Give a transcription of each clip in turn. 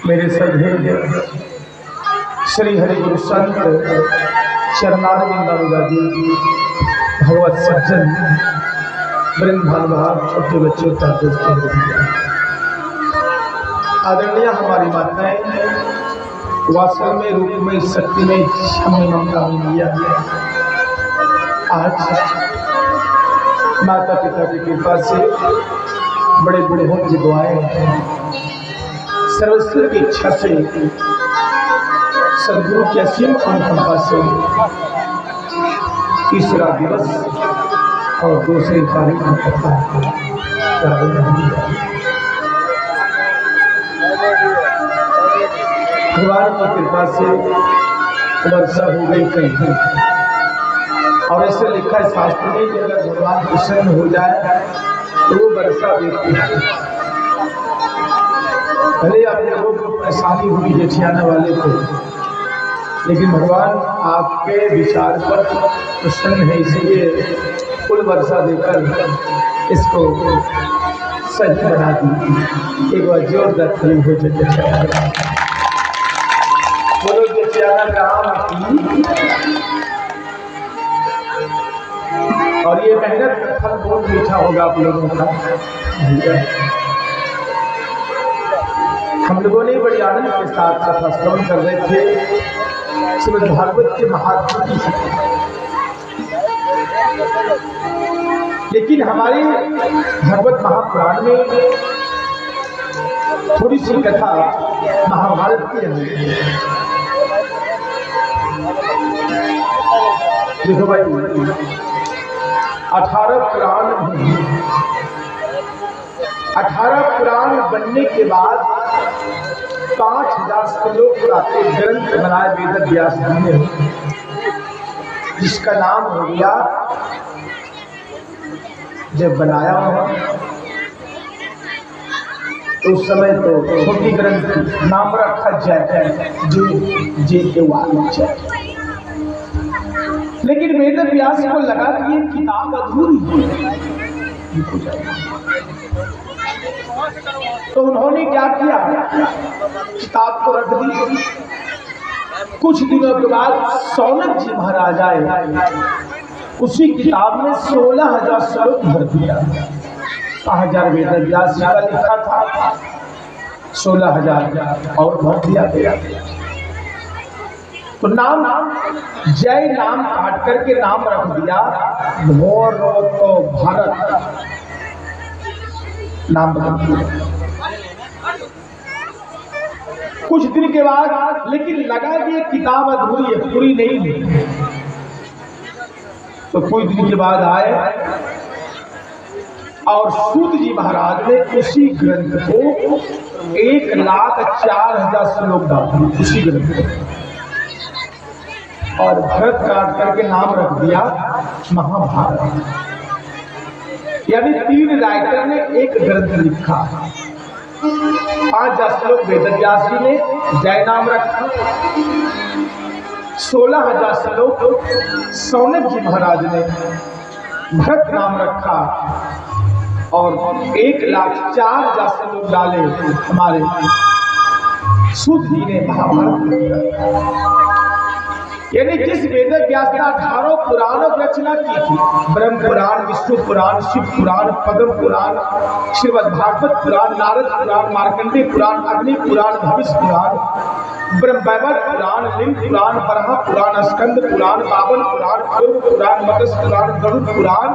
मेरे सदे श्री हरि गुरु संत चरणारविंद जी भगवत सज्जन वृंदावन छोटे बच्चे का दोस्तों आदरणीय हमारी माताएं वास्तव में रूप में शक्ति में क्षमा ममता में लिया आज माता पिता की कृपा से बड़े बड़े होने की दुआएं सर्वस्व की इच्छा से सदगुरु की असीम अनुकंपा से तीसरा दिवस और दूसरी तारीख में कथा भगवान की कृपा से वर्षा हो गई कहीं और ऐसे लिखा है शास्त्र में कि अगर भगवान प्रसन्न हो जाए तो वो वर्षा देती है। भले आप लोगों को परेशानी हुई जेठियाना वाले को, लेकिन भगवान आपके विचार पर प्रसन्न है, इसलिए कुल वर्षा देकर इसको सही बना दी। एक बार जोरदार खड़ी हो जाए बोलो जेठियाना राम की। और ये मेहनत का फल बहुत मीठा होगा आप लोगों का। हम लोगों ने बड़ी आनंद के साथ कथा श्रवण कर रहे थे श्रीमद् भागवत के महात्म्य की, लेकिन हमारे भागवत महापुराण में थोड़ी सी कथा महाभारत की है। देखो भाई 18 पुराण 18 पुराण बनने के बाद 5000 श्लोक का एक ग्रंथ बनाया वेद व्यास जी ने, जिसका नाम हो गया, जब बनाया तो उस समय तो छोटी ग्रंथ नाम रखा जाए जे वाल्मीकि, लेकिन वेद व्यास को लगा कि ये किताब अधूरी है, तो उन्होंने क्या किया, किताब को रख दी। कुछ दिनों के बाद सौनक जी महाराज आए, उसी किताब में 16,000 श्लोक भर दिया। 1000 वेद व्यास जी का लिखा था, 16,000 और भर दिया गया। तो नाम जय नाम काट करके नाम रख दिया घोर तो भारत नाम रख दिया। कुछ दिन के बाद लेकिन लगा कि ये किताब अधूरी है, पूरी नहीं है, तो कुछ दिन के बाद आए और सूत जी महाराज ने उसी ग्रंथ को 1,04,000 श्लोक डाल उसी ग्रंथ को, और भरत काट करके नाम रख दिया महाभारत। यानी 3 राइटर ने एक ग्रंथ लिखा। 5,000 श्लोक वेद व्यास जी ने जय नाम रखा, 16,000 श्लोक सौनक जी महाराज ने भरत नाम रखा, और 1,04,000 श्लोक डाले हमारे सूत जी ने महाभारत। यानी जिस वेद व्यास ने 18 पुराणों की रचना की थी, ब्रह्म पुराण, विष्णु पुराण, शिव पुराण, पद्म पुराण, श्रीमद् भागवत पुराण, नारद पुराण, मार्कंडेय पुराण, अग्नि पुराण, भविष्य पुराण, ब्रह्मवैवर्त पुराण, लिंग पुराण, बराह पुराण, स्कंद पुराण, बावन पुराण, पूर्व पुराण, मत्स्य पुराण, गरुड़ पुराण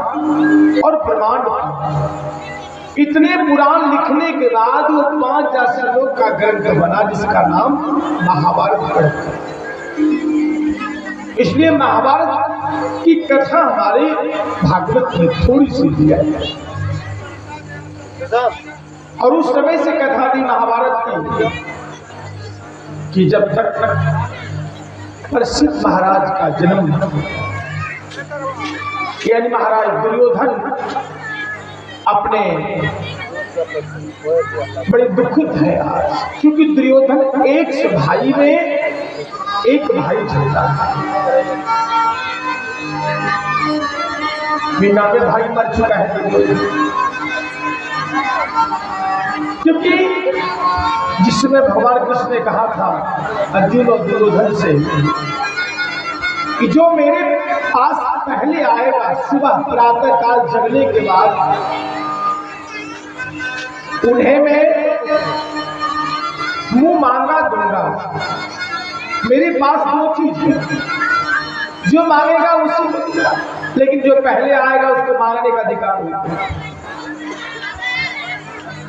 और ब्रह्मांड, इतने पुराण लिखने के बाद वो 5,000 श्लोक का ग्रंथ बना जिसका नाम महाभारत है। इसलिए महाभारत की कथा हमारे भागवत में थोड़ी सी दिया है, और उस समय से कथा दी महाभारत की कि जब तक प्रसिद्ध महाराज का जन्म, यानी महाराज दुर्योधन अपने बड़े दुखित है आज, क्योंकि दुर्योधन एक भाई में एक भाई झूठा है। बिना में भाई मर चुका है, क्योंकि जिसमें भगवान कृष्ण ने कहा था अर्जुन और दुर्योधन से कि जो मेरे पास पहले आएगा सुबह प्रातः काल जगने के बाद, उन्हें मैं मुंह मांगा दूंगा। मेरे पास दो चीज है, जो मांगेगा उसी को, लेकिन जो पहले आएगा उसको मांगने का अधिकार होगा।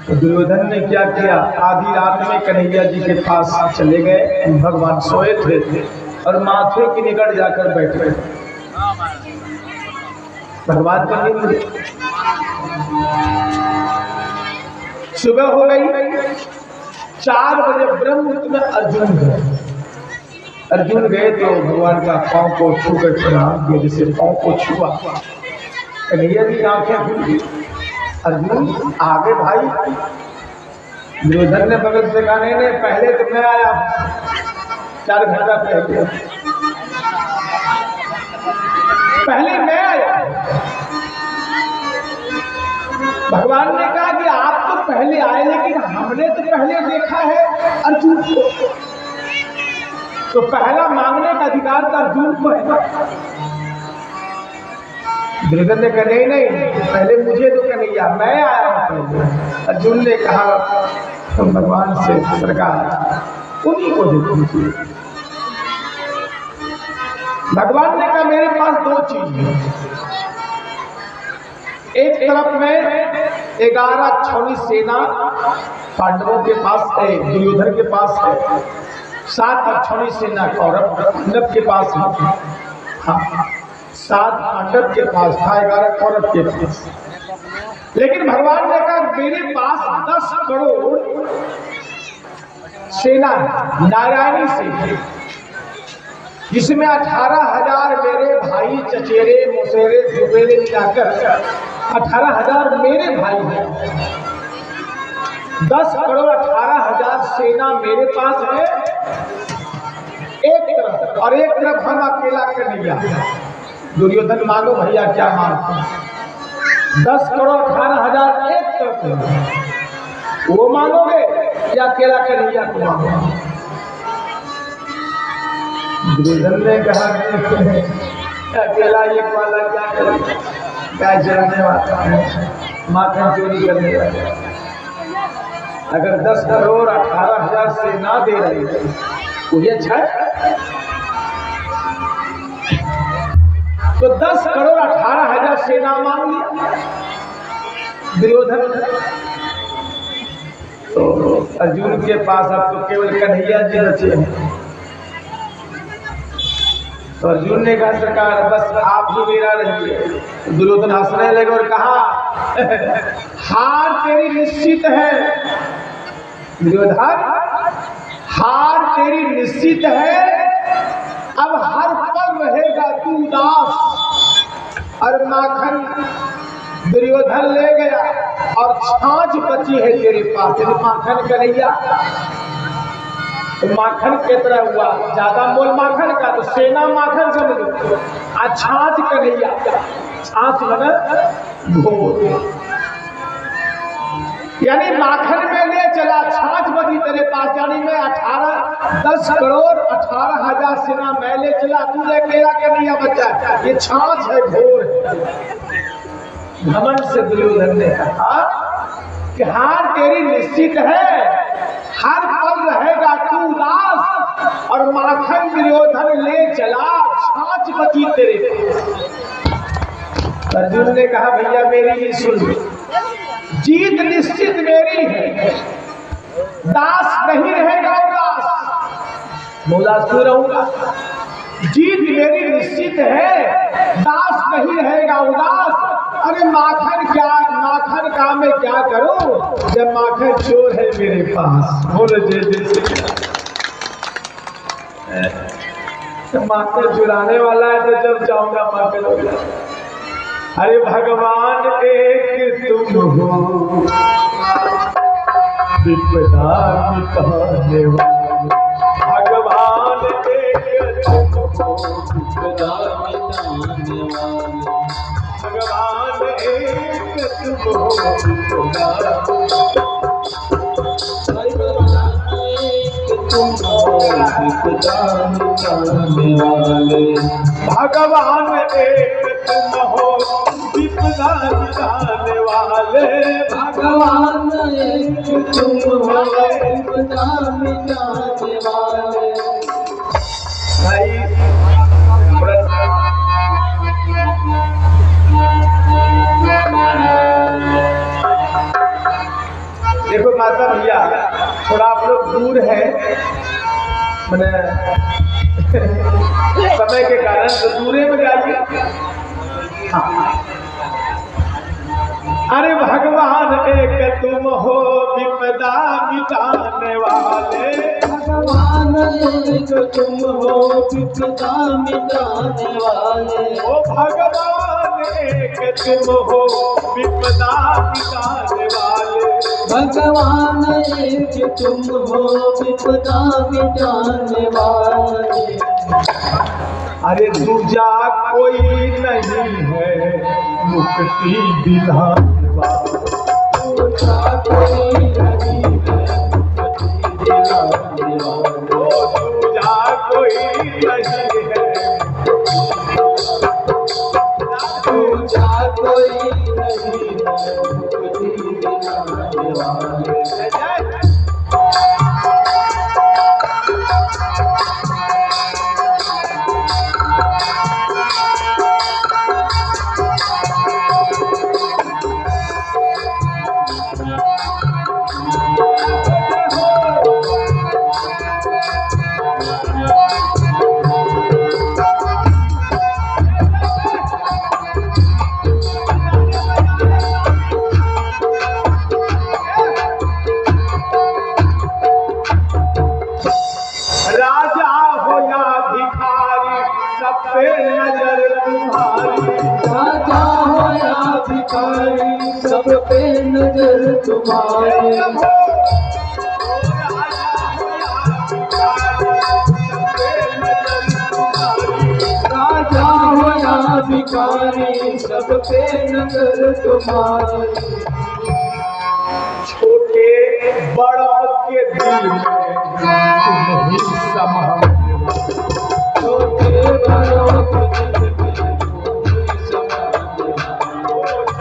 तो दुर्योधन ने क्या किया, आधी रात में कन्हैया जी के पास चले गए। भगवान सोए थे और माथे के निकट जाकर बैठ गए। भगवान का नींद। सुबह हो गई, 4 बजे ब्रह्म मुहूर्त में अर्जुन गए तो भगवान का पांव को छूकर प्रणाम किया। जैसे पांव को छुआ, कन्हैया जी आंखें खुल गई। अर्जुन आगे भाई। दुर्योधन ने बगल से कहा, नहीं पहले तो मैं आया, 4 घंटा पहले मैं आया। भगवान ने कहा कि आप तो पहले आए, लेकिन हमने तो पहले देखा है अर्जुन को, तो पहला मांगने का अधिकार तो अर्जुन को है। दुर्योधन ने कहा नहीं पहले मुझे तो कन्हैया, मैं आया हूं पहले। अर्जुन ने कहा तो भगवान से सरकार उन्हीं को दे दीजिए। भगवान ने कहा मेरे पास 2 चीज है। एक तरफ में 11 छावनी सेना पांडवों के पास है, दुर्योधन के पास है। 7 छावनी सेना कौरव के पास है। हाँ, 7 पांडव के पास था, 11 कौरव के पास। लेकिन भगवान ने कहा मेरे पास 10 करोड़ सेना नारायणी सेना, जिसमें 18,000 मेरे भाई चचेरे मुसेरे जुबेरे मिलाकर 18,000 मेरे भाई हैं। 10 करोड़ 18,000 सेना मेरे पास है एक तरफ, और एक तरफ हम अकेला कन्हैया। दुर्योधन मांगो भैया क्या मांगते, 10 करोड़ 18,000 एक तरफ वो मांगोगे या अकेला कन्हैया को मांगोगे? दुर्योधन ने कहा अकेला एक वाला क्या करेगा, क्या जलाने वाला है, माखन चोरी करने वाला। अगर 10 करोड़ 18,000 सेना दे रही है तो ये अच्छा है। तो 10 करोड़ 18,000 सेना मांग लिया दुर्योधन। तो अर्जुन के पास अब तो केवल कन्हैया जी बचे हैं। तो अर्जुन ने कहा सरकार बस आप ही मेरा रहिए। दुर्योधन हंसने लगे और कहा हार तेरी निश्चित है दुर्योधन, हार तेरी निश्चित है। अब हर पल रहेगा तू उदास। और माखन दुर्योधन ले गया और छाछ बची है तेरे पास, माखन कन्हैया। तो माखन के तरह हुआ, ज्यादा मोल माखन का, तो सेना माखन समझो, छाछ कन्हैया। छाछ मतलब घोल, यानी माखन में ले चला, छाछ बची तेरे पास। यानी मैं 10 करोड़ 18,000 सेना मैं ले चला, तू अकेला कन्हैया बचा, ये छाछ है, घोर है। घमंड से दुर्योधन ने कहा कि हार तेरी निश्चित है, हर पल रहेगा तू उदास। और माखन दुर्योधन ले चला, छाछ बची तेरे पास। अर्जुन ने कहा भैया मेरी भी सुन, जीत निश्चित मेरी है, दास नहीं रहेगा उदास। बोला क्यों रहूंगा, जीत मेरी निश्चित है, दास नहीं रहेगा उदास। अरे माखन क्या, माखन का मैं क्या करूं जब माखन चोर है मेरे पास। बोले जय जय। माखन चुराने वाला है तो जब जाऊंगा माखन हो जाए। अरे भगवान एक तुम हो, विपदा मिटाने वाले। भगवान एक तुम हो, विपदा मिटाने वाले। भगवान एक तुम हो, विपदा तुम हो विपदा मिटाने वाले। भगवान एक तुम हो विपदा मिटाने वाले। भगवान एक तुम हो विपदा मिटाने वाले। भाई देखो माता भैया, थोड़ा आप लोग दूर है, मैंने समय के कारण तो दूरे में जाइए। हाँ। अरे भगवान एक तुम हो विपदा मिटाने वाले। भगवान एक तुम हो विपदा मिटाने वाले। ओ भगवान एक तुम हो विपदा मिटाने वाले। भगवान एक तुम हो विपदा मिटाने वाले। अरे दूजा कोई नहीं है मुक्ति दिलाने वाला। दूजा कोई नहीं है मुक्ति दिलाने वाला। दूजा कोई नहीं है, दूजा कोई नहीं है मुक्ति दिलाने वाले। राजा हो या भिखारी सब पे नजर तुम्हारी। राजा हो या भिखारी सब पे नजर तुम्हारी। राजा हो या भिखारी सब पे नजर तुम्हारी। छोटे बड़ों के दिल में तुम ही समाने वाले। छोटे बड़ों के दिल में तुम ही समाने वाले।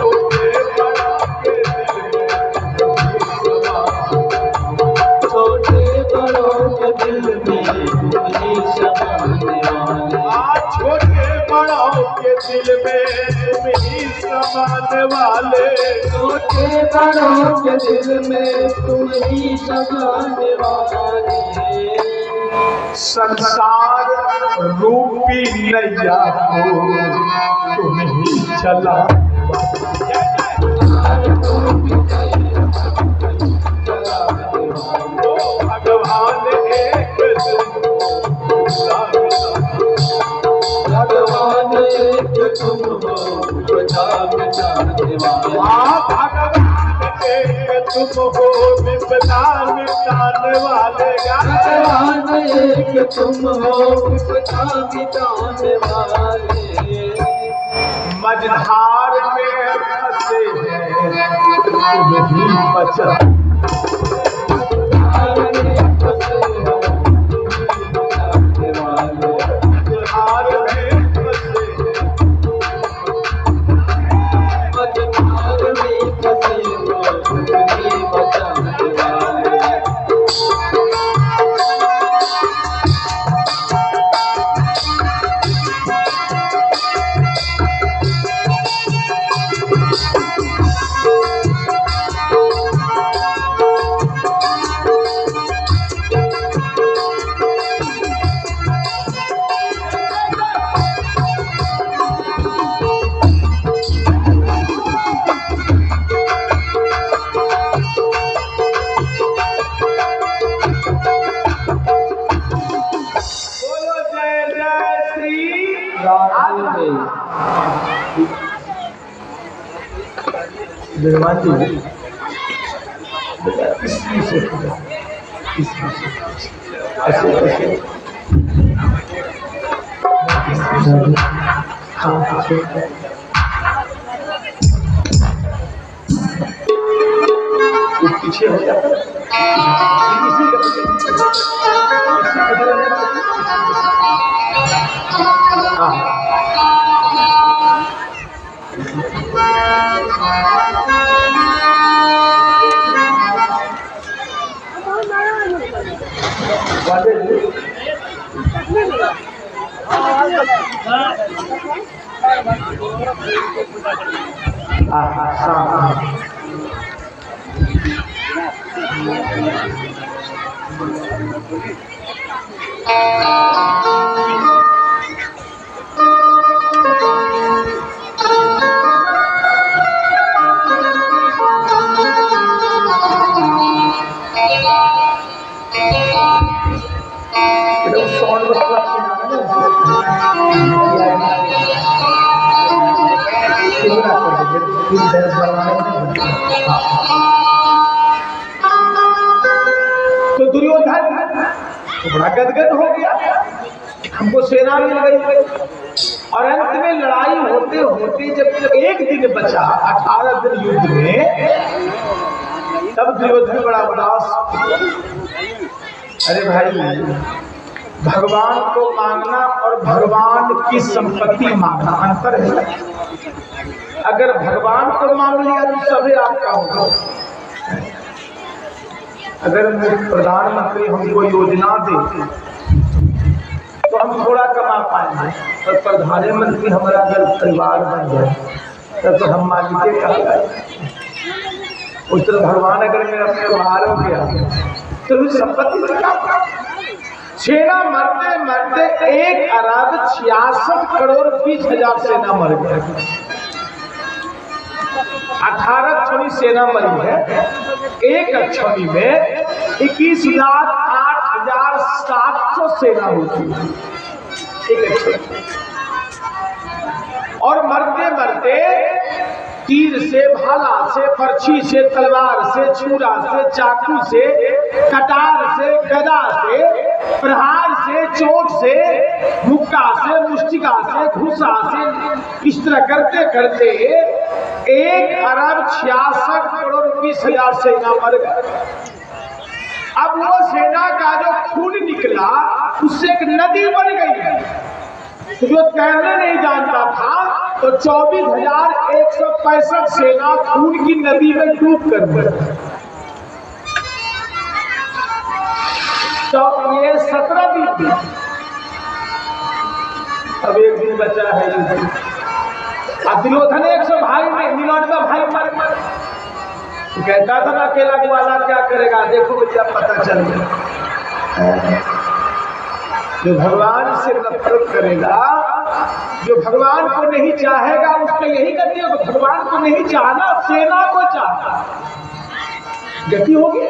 छोटे बड़ों के दिल में तुम ही समाने वाले। छोटे बड़ों के दिल में तुम ही समाने वाले। छोटे बड़ों के दिल में तुम ही समाने वाले। छोटे बड़ों के दिल में तुम ही समाने वाले। संसार रूपी नैया को तुम ही चलाने वाले। भगवान एक भगवान एक तुम हो विपदा मिटाने वाले। भगवान एक तुम हो विपदा मिटाने वाले। भगवान एक तुम हो विपदा मिटाने वाले। मझधार में फंसे हैं तुम ही बचा। भगवान जी इसमें से ऐसे ऐसे हाँ पीछे हो जाता है। तो दुर्योधन बड़ा गदगद हो गया, हमको सेना मिल गई। और अंत में लड़ाई होते होते जब एक दिन बचा 18 दिन युद्ध में, तब दुर्योधन बड़ा उदास। अरे भाई, भगवान को मांगना और भगवान की संपत्ति मांगना अंतर है। अगर भगवान को मांग लिया तो सभी आपका होगा। अगर प्रधानमंत्री हमको योजना दे तो हम थोड़ा कमा पाएंगे, और प्रधानमंत्री हमारा अगर परिवार बन जाए तो हम मालिक का। उस तरह भगवान अगर मेरा व्यवहार हो गया तो संपत्ति से क्या? सेना मरते मरते 1 अरब 66 करोड़ 20 हजार सेना मर गए। 18 छोड़ी सेना मरी है, एक अक्षौणी में 21,08,700 सेना होती है एक अक्षौणी। और मरते मरते तीर से, भाला से, पर्ची से, तलवार से, छुरा से, चाकू से, कटार से, गदा से, प्रहार से, चोट से, मुक्का से, मुष्टिका से, घुसा से, इस तरह करते करते 1 अरब 66 करोड़ 20 हजार सेना मर गए। अब वो सेना का जो खून निकला उससे एक नदी बन गई। जो तैरने नहीं जानता था तो 24,165 सेना खून की नदी में डूब कर मर। तो ये 17 दिन, अब एक दिन बचा है। दुर्योधन 100 भाई में 99 भाई मर गए। कहता था ना अकेला ग्वाला क्या करेगा, देखो भैया पता चल गया। जो भगवान से नफरत करेगा, जो भगवान को नहीं चाहेगा, उसको यही गति होगी। भगवान को नहीं चाहना, सेना को चाहना, गति होगी।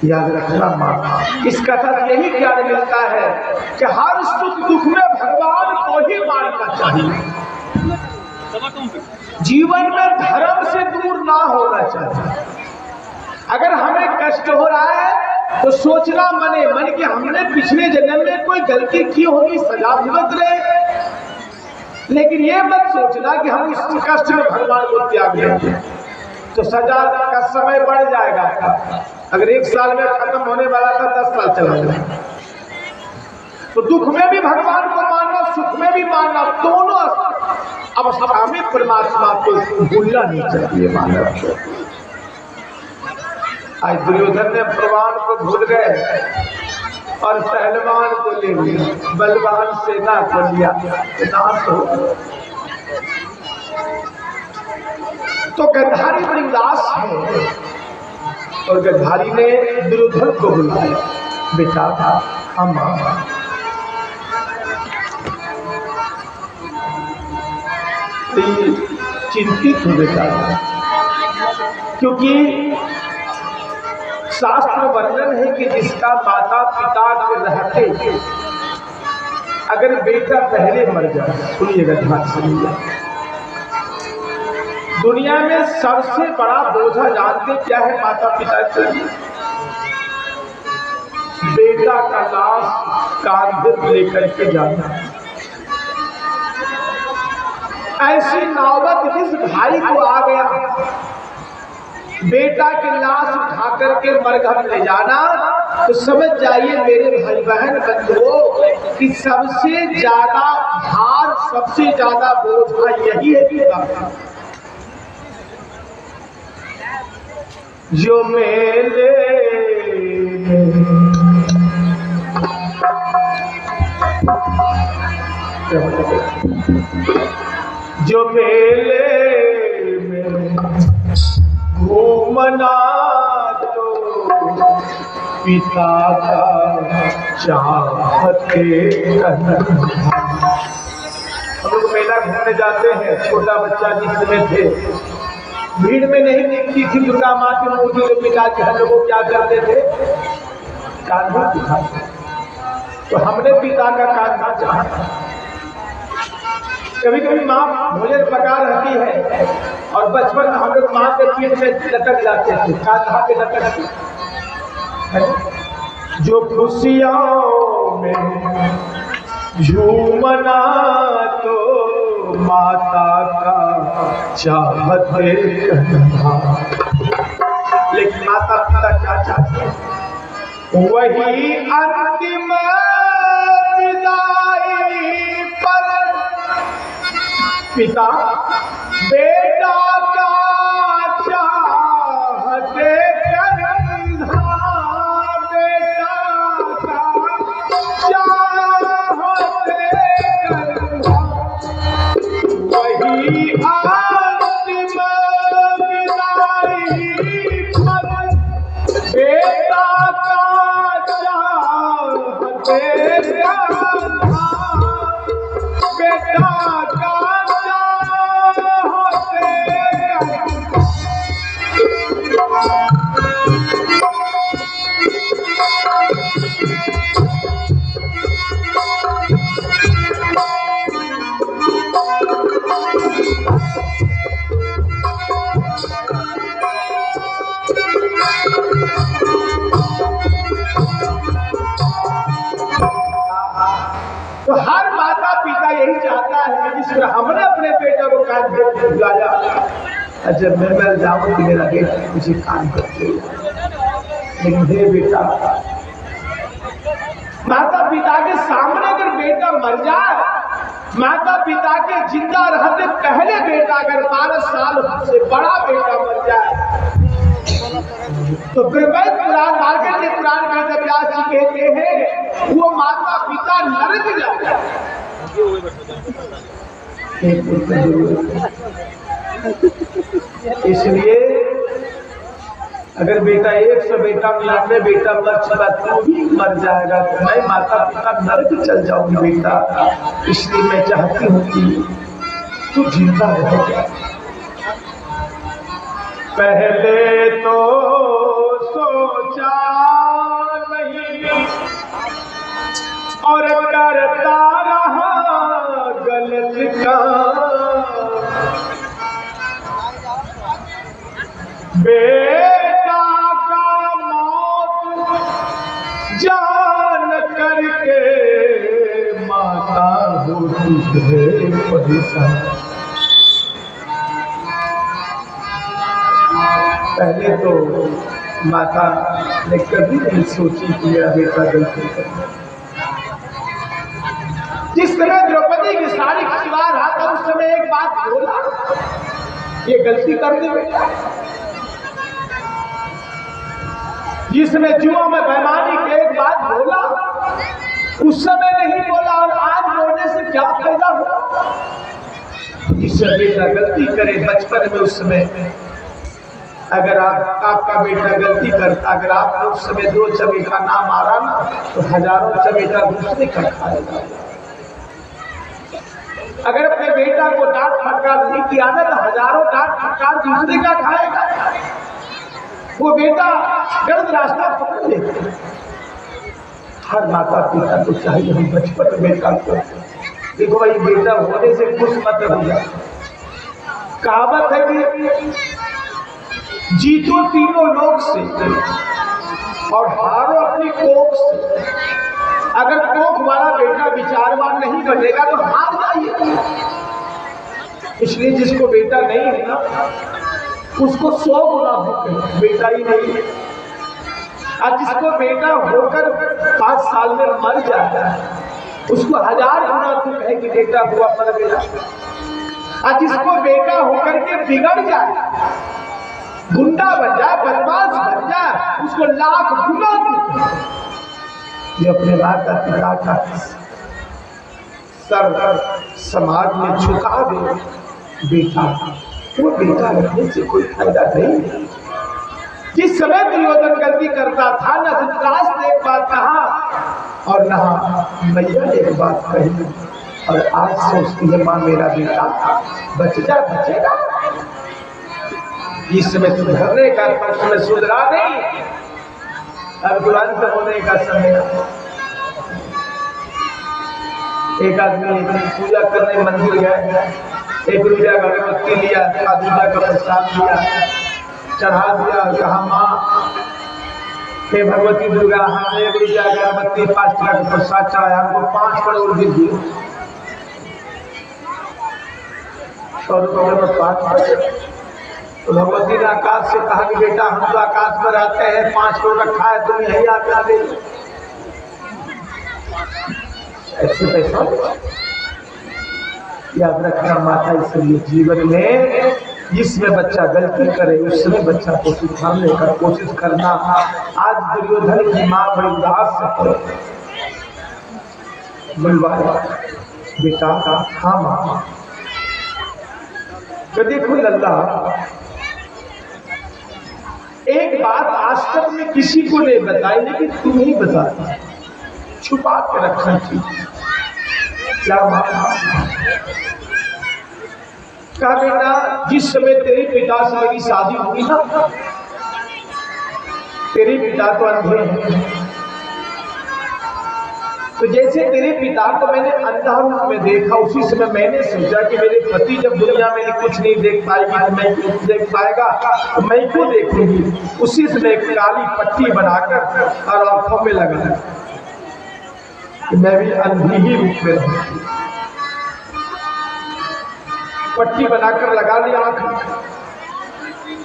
याद रखना मां, इस कथा से यही ज्ञान मिलता है कि हर सुख दुख में भगवान को ही मानना चाहिए। जीवन में धर्म से दूर ना होना चाहिए। अगर हमें कष्ट हो रहा है तो सोचना मने मन कि हमने पिछले जन्म में कोई गलती की होगी, सजा भुगत रहे। लेकिन ये मत सोचना कि हम इस कष्ट में भगवान को त्याग देंगे तो सजा का समय बढ़ जाएगा। अगर 1 साल में खत्म होने वाला था 10 साल चला जाएगा। तो दुख में भी भगवान को मानना, सुख में भी मानना, दोनों अब हमें परमात्मा को भूलना नहीं चाहिए। मानव को आज दुर्योधन ने भगवान को भूल गए और पहलवान को ले लिया, बलवान सेना को लिया, नाश हो। तो गंधारी बड़ी उदास है और गंधारी ने दुर्योधन को बुलाया, बेटा अम्मा चिंतित हो बेटा, क्योंकि शास्त्र वर्णन है कि जिसका माता पिता के रहते अगर बेटा पहले मर जाए, सुनिएगा ध्यान सुनिएगा, दुनिया में सबसे बड़ा बोझा जानते क्या है? माता पिता के लिए बेटा का लाश कांधे पर लेकर के जाना। ऐसी नौबत जिस भाई को आ गया, बेटा की लाश उठा करके मरघट ले जाना, तो समझ जाइए मेरे भाई बहन बंधुओं कि सबसे ज्यादा भार, सबसे ज्यादा बोझ यही है पिता। जो मेले जो मेले में घूमना पिता का चाहते हम लोग मेला घूमने जाते हैं, छोटा बच्चा जिस समय थे, भीड़ में नहीं दिखती थी दुर्गा माँ की मूर्ति, तो पिताजी हम लोग क्या करते थे, कान्हा दिखाते। तो हमने पिता का कान्हा चाहा। कभी कभी माँ भोजन पका रहती है और बचपन में हम लोग माँ के पीठ में लटक जाते थे, कान्हा पे लटक के। जो खुशियों में झूमना तो माता का चाहते कन्हा, लेकिन माता पिता क्या चाहते हैं? वही अंतिम विदाई पर पिता बेटा का चाहते कन्हा, बेटा का चाहते कन्हा, वही अंतिम विदाई पर बेटा का चाहते कन्हा, बेटा का तो हर माता पिता यही चाहता है कि जिस तरह हमने अपने बेटे को कान पे बुलाया, जब मैं मर जाऊं तो मेरा बेटा मुझे कान करते, लेकिन हे बेटा, माता पिता के सामने अगर बेटा मर जाए, माता पिता के जिंदा रहते पहले बेटा अगर 12 साल से बड़ा बेटा मर जाए, तो ब्रह्मैत पुराण मार्कंडेय पुराण में जब व्यास जी कहते हैं वो माता पिता नरक जाए। इसलिए अगर बेटा 100 बेटा 99 बेटा मर चुका तो भी मर जाएगा, तो मैं माता पिता नरक चल जाऊंगी बेटा, इसलिए मैं चाहती हूँ कि तू जिंदा रह जाए। पहले तो सोचा नहीं और करता रहा गलत काम, बेटा का मौत जान करके माता होती है परेशान। पहले तो माता ने कभी नहीं सोची कि मेरा बेटा गलती करे। जिस समय द्रौपदी की साड़ी खिंचवा रहा था उस समय एक बात बोला, ये गलती कर दी बेटा। जिस समय जुआ में बेईमानी की एक बात बोला, उस समय नहीं बोला और आज बोलने से क्या फायदा हुआ। जिस समय बेटा गलती करे बचपन में, उस समय अगर आपका बेटा गलती करता, अगर आपने उस समय 2 चमेटा ना मारा ना, तो हजारों चमेटा दूसरे का खाएगा। अगर अपने बेटा को डांट फटकार नहीं किया ना, तो हजारों डांट फटकार दूसरे का खाएगा। वो बेटा गलत रास्ता पकड़ लेता। हर माता पिता को चाहिए हम बचपन में बेटा को देखो भाई, बेटा होने से खुश मत हो जाए। कहावत है कि जीतो तीनों लोक से और हारो अपनी कोख से। अगर कोख वाला बेटा विचारवान नहीं बनेगा तो हार जाइए। इसलिए जिसको बेटा नहीं है ना, उसको 100 गुना भूख बेटा ही नहीं है। और जिसको बेटा होकर 5 साल में मर जाता है, उसको 1000 गुना दुख है कि बेटा हुआ मर गया। और जिसको बेटा होकर के बिगड़ जाए, गुंडा बन जाए, बदमाश बन जाए, उसको लाख गुना दुख। ये अपने माता पिता का सर समाज में झुका दे बेटा, वो बेटा रखने से कोई फायदा नहीं। जिस समय दुर्योधन गलती करता था, न धृतराष्ट्र ने एक बात कहा और न मैया ने एक बात कही, और आज सोचती है माँ मेरा बेटा बचेगा। इस समय सुधरने का, पर समय सुधरा नहीं, अब तुरंत होने का समय। एक आदमी पूजा करने मंदिर गया, एक रुपया का अगरबत्ती लिया, दूजा का प्रसाद लिया, चढ़ा दिया और कहा माँ हे भगवती दुर्गा, हमने 1 रुपया का अगरबत्ती 5 टका का प्रसाद चढ़ाया, हमको 5 करोड़ दीजिए। तो भगवती ने आकाश से कहा कि बेटा हम तो आकाश में रहते हैं, 5 करोड़ रखा है, तुम यही आकर दे। ऐसे पैसा याद रखना माता, इसलिए जीवन में जिसमें बच्चा गलती करे उसमें बच्चा को सुधारने का कोशिश करना। आज दुर्योधन की माँ बड़ी उदास है, बेटा हाँ माँ, तो देखो लल्ला, एक बात आज तक में किसी को नहीं बताई, लेकिन तुम ही बता, छुपा के रखना चाहिए। क्या कहा बेटा, जिस समय तेरे पिता से मेरी शादी हुई ना, तेरे पिता तो अंधे हैं, तो जैसे तेरे पिता को मैंने अंधा रूप में देखा, उसी समय मैंने सोचा कि मेरे पति जब दुनिया में कुछ नहीं देख पाएगी तो मैं क्यों देख पाएगा, तो मैं क्यों देखूंगी। उसी समय एक काली पट्टी बनाकर और आंखों में लगा, मैं भी अंधी ही रूप में रहूंगी। पट्टी बनाकर लगा ली आंख,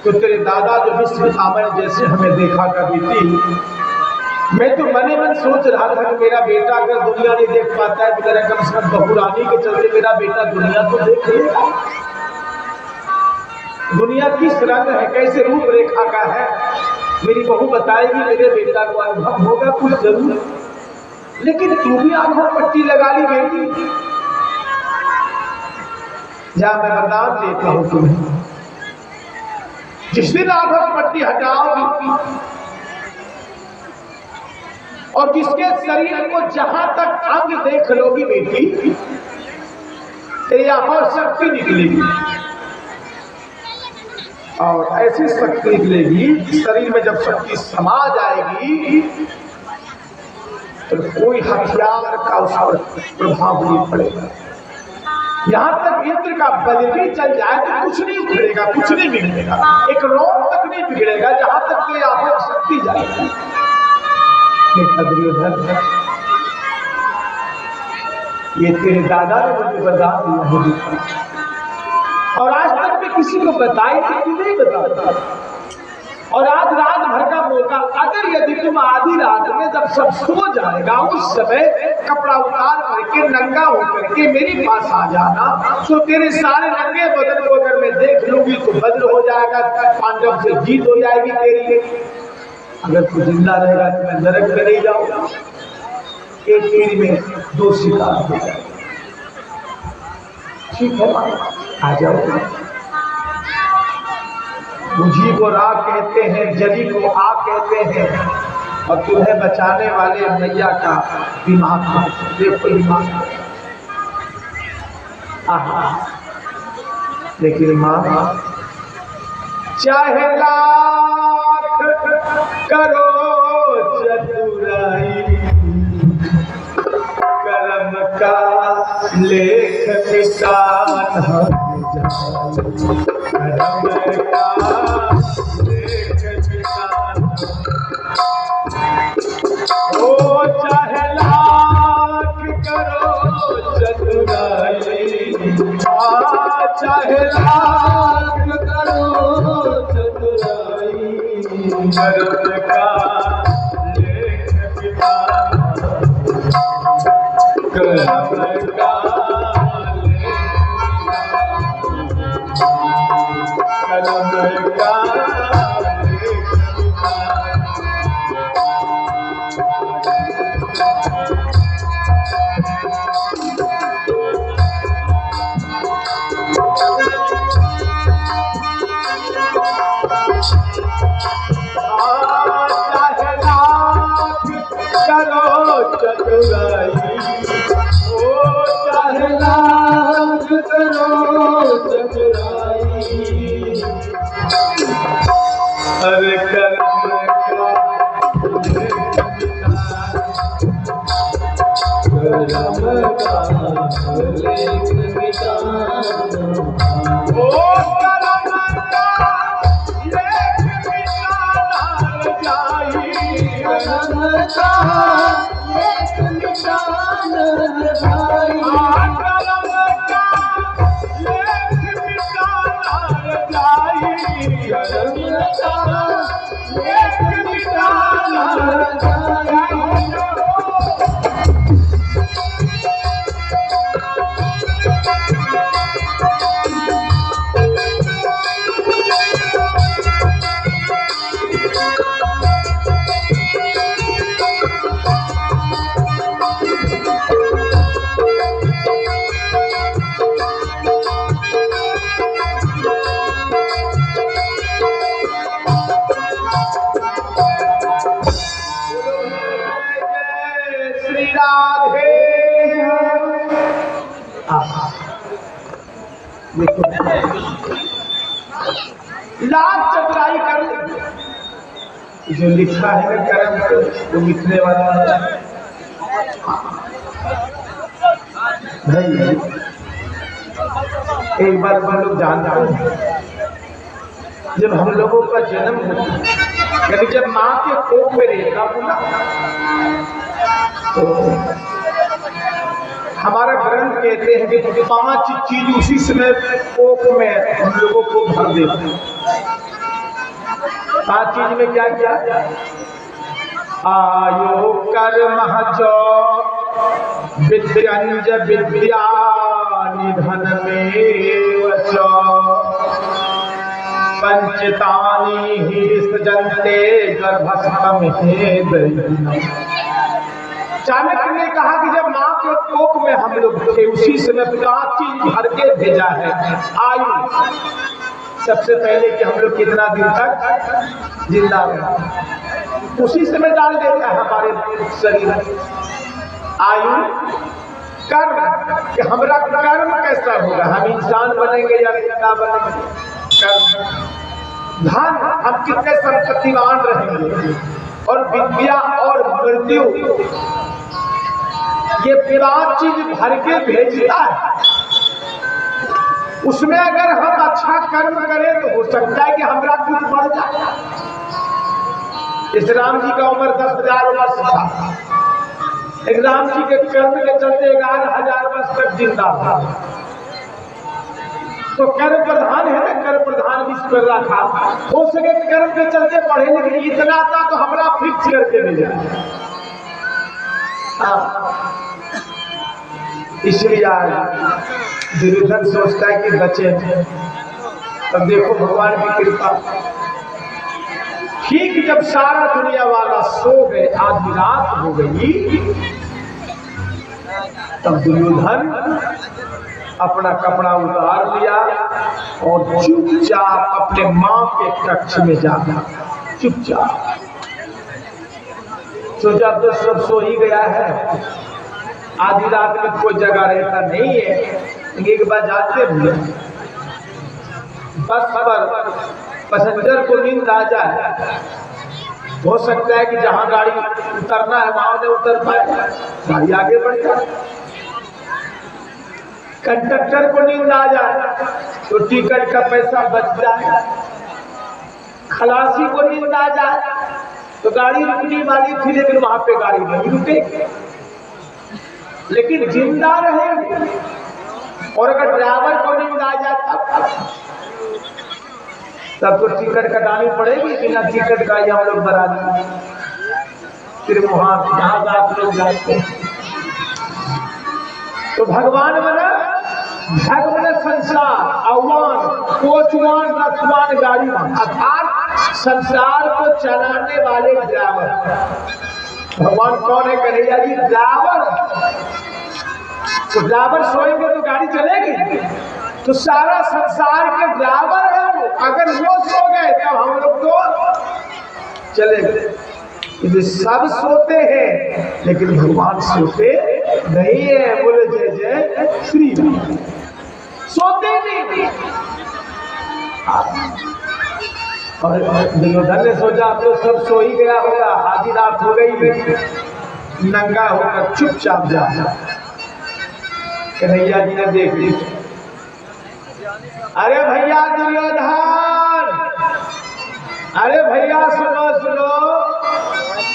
तो तेरे दादा जो विश्व सामने जैसे हमें देखा करती थी, मैं तो मने मन सोच रहा था कि मेरा बेटा अगर दुनिया नहीं देख पाता है तो मेरा कम से कम बहुरानी के चलते मेरा बेटा दुनिया तो देख लेगा। दुनिया किस रंग है, कैसे रूप रेखा का है, मेरी बहू बताएगी, मेरे बेटा को अनुभव होगा कुछ जरूर। लेकिन तू भी आंखों पट्टी लगा ली बेटी, जा मैं वरदान देता हूं तुम्हें, जिस दिन आंखों पट्टी हटाओगी और जिसके शरीर को जहां तक अंग देख लोगी बेटी, तेरी आंखों शक्ति निकलेगी, और ऐसी शक्ति निकलेगी शरीर में, जब शक्ति समा जाएगी तो कोई हथियार का उस पर प्रभाव नहीं पड़ेगा। यहां तक इंद्र का बल भी चल जाए तो कुछ नहीं उखड़ेगा, कुछ नहीं बिगड़ेगा, एक रोग तक नहीं बिगड़ेगा, जहां तक तेरी आंखों शक्ति जाएगी। दुर्योधन, ये तेरे दादा ने मुझे वरदान दिया है, और आज तक मैं किसी को बताई थी, तू नहीं बताता, और आज रात भर का मौका, अगर यदि तुम आधी रात में जब सब सो जाएगा उस समय कपड़ा उतार करके नंगा होकर के मेरे पास आ जाना, तो तेरे सारे नंगे बदन को अगर मैं देख लूंगी तो वज्र हो जाएगा, पांडव से जीत हो जाएगी तेरी। अगर तू जिंदा रहेगा तो मैं नरक में नहीं जाऊंगा, एक तीर में 2 शिकार हो जाएगा। ठीक है आ जाओ। बुझी को रा कहते हैं, जली को आ कहते हैं, और तुम्हें बचाने वाले मैया का दिमाग, देखो दिमाग। लेकिन माँ चाहे लाख करो चतुराई, कर्म का लेख निशान ओ चाहे लाख करो चतुराई, चाहे लाख करो चतुराई, कर्म का लेख निशान, कर्म का अरे कर्म लाख चतुराई कर जो लिखा है ना कर्म वो लिखने वाला नहीं। एक बार हम लोग जानते हैं जब हम लोगों का जन्म होता यानी जब माँ के कोख में रहता पूरा तो हमारा ग्रंथ कहते हैं कि 5 चीज उसी समय कोख में हम लोगों को भर देते हैं। 5 चीज में क्या क्या? आयो कर्म जो विद्यंज विद्या निधन में वचो पंचतानि ही सजन्ते गर्भस्थम हे दयिनम। चाणक्य ने कहा कि जब माँ के कोख में हम लोग थे उसी समय 5 चीज भर के भेजा है। आयु सबसे पहले कि हम लोग कितना दिन तक जिंदा रहे उसी समय डाल देता है हमारे शरीर। आयु कर्म कि हमारा कर्म कैसा होगा, हम इंसान बनेंगे या जिंदा बनेंगे। कर्म धन हम कितने संपत्तिवान रहेंगे। और विद्या और मृत्यु ये 5 चीज भर के भेजता है। उसमें अगर हम अच्छा कर्म करें तो हो सकता है कि हमारा कुछ बढ़ जाए। इस राम जी का उम्र 10,000 वर्ष था। एक राम जी के कर्म के चलते 11,000 वर्ष तक जिंदा था। तो कर्म प्रधान है ना, कर्म प्रधान विश्वकर्मा था। हो सके कर्म के चलते पढ़े लिखे इतना था तो हमारा फिक्स करके ले जाए। इसलिए आज दुर्योधन सोचता है कि बचे। तब देखो भगवान की कृपा, ठीक जब सारा दुनिया वाला सो गए, आधी रात हो गई, तब दुर्योधन अपना कपड़ा उतार लिया और चुपचाप अपने मां के कक्ष में जाता। चुपचाप सोचा तो सब सो ही गया है, आधी रात में कोई जगह रहता नहीं है। एक बार जाते हुए बस पर पैसेंजर को नींद आ जाए, हो सकता है कि जहां गाड़ी उतरना है वहां नहीं उतर पाए, गाड़ी आगे बढ़ जाए। कंडक्टर को नींद आ जाए तो टिकट का पैसा बच जाए। खलासी को नींद आ जाए तो गाड़ी रुकने वाली थी लेकिन वहां पे गाड़ी नहीं रुकेगी, लेकिन जिंदा रहेंगे। और अगर ड्राइवर को नींद आ जाए तब तो टिकट कटानी पड़ेगी। बिना टिकट का ही हम लोग बना देंगे। फिर वहां जहां आप लोग जाते हैं तो भगवान बना संसार आह्वान कोचवान रथवान गाड़ी अर्थात संसार को चलाने वाले ड्राइवर। भगवान कौन है? कन्हैया जी ड्राइवर। तो ड्राइवर सोएंगे तो गाड़ी चलेगी। तो सारा संसार के ड्राइवर है वो। अगर वो सो गए तब हम लोग तो चलेंगे। ये सब सोते हैं लेकिन भगवान सोते नहीं है। बोले जय जय श्री राम। सोते नहीं। और दुर्योधन ने सोचा अब तो सब सो ही गया होगा, आधी रात हो गई, नंगा होकर चुपचाप जा। कन्हैया जी ने देख ली, अरे भैया दुर्योधन, अरे भैया सुनो सुनो।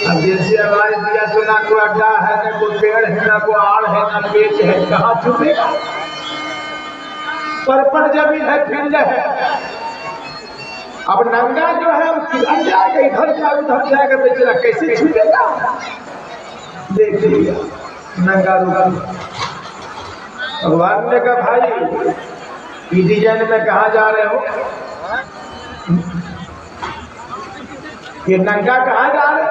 अब जैसे आवाज दिया तो ना कोई अड्डा है, ना कोई पेड़ है, ना कोई आड़ है, ना पेच है, कहाँ छुपेगा? परपट जमीन है, फील्ड है। अब नंगा जो है किधर जाएगा, इधर का उधर जाएगा, बेचारा कैसे छुपेगा? देख लिया नंगा रूप। भगवान ने कहा भाई इस डिजाइन में कहाँ जा रहे हो? ये नंगा कहाँ जा रहे?